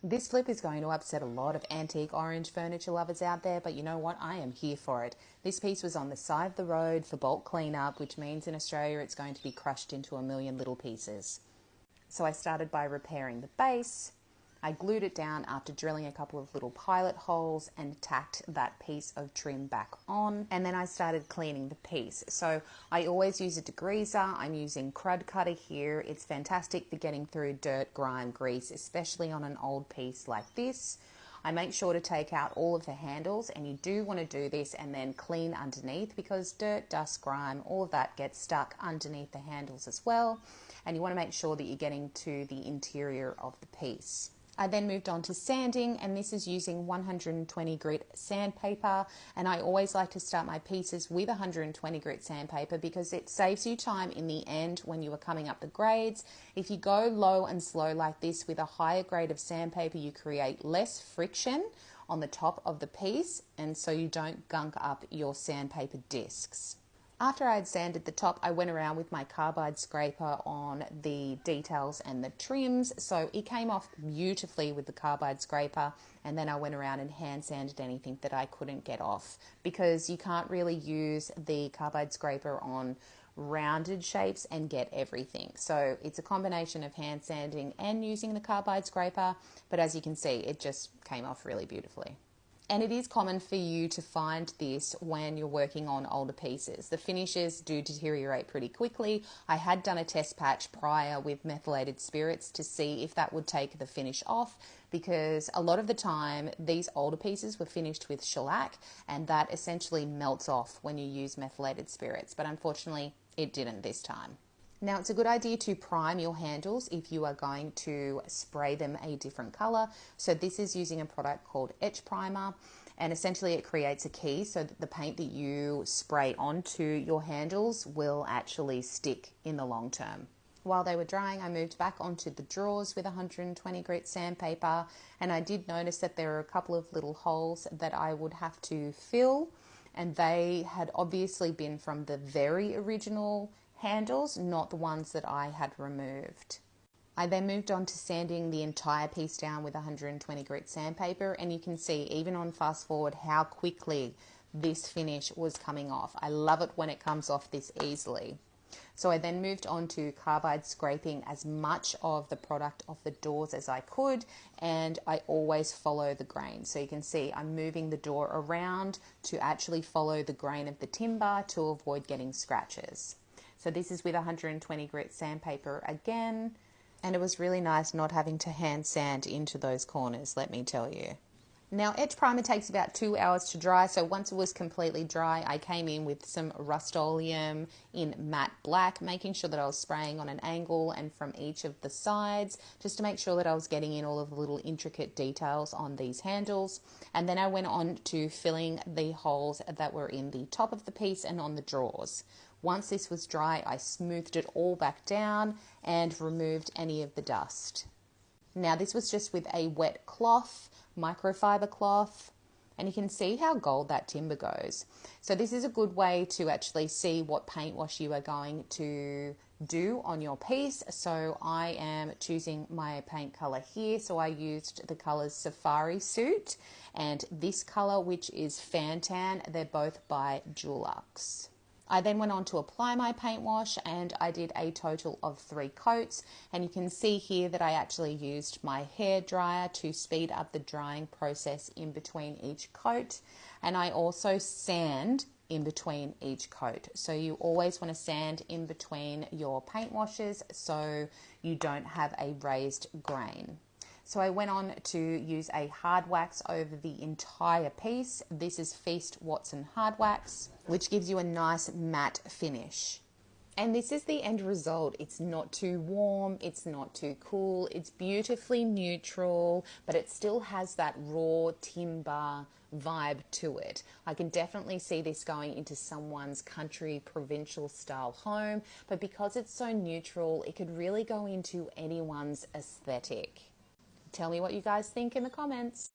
This flip is going to upset a lot of antique orange furniture lovers out there, but you know what? I am here for it. This piece was on the side of the road for bulk cleanup, which means in Australia it's going to be crushed into a million little pieces. So I started by repairing the base. I glued it down after drilling a couple of little pilot holes and tacked that piece of trim back on. And then I started cleaning the piece. So I always use a degreaser. I'm using Crud Cutter here. It's fantastic for getting through dirt, grime, grease, especially on an old piece like this. I make sure to take out all of the handles, and you do want to do this and then clean underneath, because dirt, dust, grime, all of that gets stuck underneath the handles as well. And you want to make sure that you're getting to the interior of the piece. I then moved on to sanding, and this is using 120 grit sandpaper, and I always like to start my pieces with 120 grit sandpaper because it saves you time in the end when you are coming up the grades. If you go low and slow like this with a higher grade of sandpaper, you create less friction on the top of the piece, and so you don't gunk up your sandpaper discs. After I had sanded the top, I went around with my carbide scraper on the details and the trims, so it came off beautifully with the carbide scraper, and then I went around and hand sanded anything that I couldn't get off, because you can't really use the carbide scraper on rounded shapes and get everything. So it's a combination of hand sanding and using the carbide scraper, but as you can see, it just came off really beautifully. And it is common for you to find this when you're working on older pieces. The finishes do deteriorate pretty quickly. I had done a test patch prior with methylated spirits to see if that would take the finish off, because a lot of the time these older pieces were finished with shellac, and that essentially melts off when you use methylated spirits, but unfortunately it didn't this time. Now, it's a good idea to prime your handles if you are going to spray them a different color. So this is using a product called Etch Primer, and essentially it creates a key so that the paint that you spray onto your handles will actually stick in the long term. While they were drying, I moved back onto the drawers with 120 grit sandpaper, and I did notice that there are a couple of little holes that I would have to fill, and they had obviously been from the very original handles, not the ones that I had removed. I then moved on to sanding the entire piece down with 120 grit sandpaper, and you can see even on fast forward how quickly this finish was coming off. I love it when it comes off this easily. So I then moved on to carbide scraping as much of the product off the doors as I could, and I always follow the grain. So you can see I'm moving the door around to actually follow the grain of the timber to avoid getting scratches. So this is with 120 grit sandpaper again, and it was really nice not having to hand sand into those corners, let me tell you. Now, Etch Primer takes about 2 hours to dry, so once it was completely dry, I came in with some Rust-Oleum in matte black, making sure that I was spraying on an angle and from each of the sides, just to make sure that I was getting in all of the little intricate details on these handles. And then I went on to filling the holes that were in the top of the piece and on the drawers. Once this was dry, I smoothed it all back down and removed any of the dust. Now, this was just with a wet cloth, microfiber cloth, and you can see how gold that timber goes. So this is a good way to actually see what paint wash you are going to do on your piece. So I am choosing my paint color here. So I used the colors Safari Suit and this color, which is Fantan. They're both by Dulux. I then went on to apply my paint wash, and I did a total of 3 coats, and you can see here that I actually used my hair dryer to speed up the drying process in between each coat, and I also sand in between each coat. So you always want to sand in between your paint washes so you don't have a raised grain. So I went on to use a hard wax over the entire piece. This is Feast Watson hard wax, which gives you a nice matte finish. And this is the end result. It's not too warm, it's not too cool, it's beautifully neutral, but it still has that raw timber vibe to it. I can definitely see this going into someone's country provincial style home, but because it's so neutral, it could really go into anyone's aesthetic. Tell me what you guys think in the comments.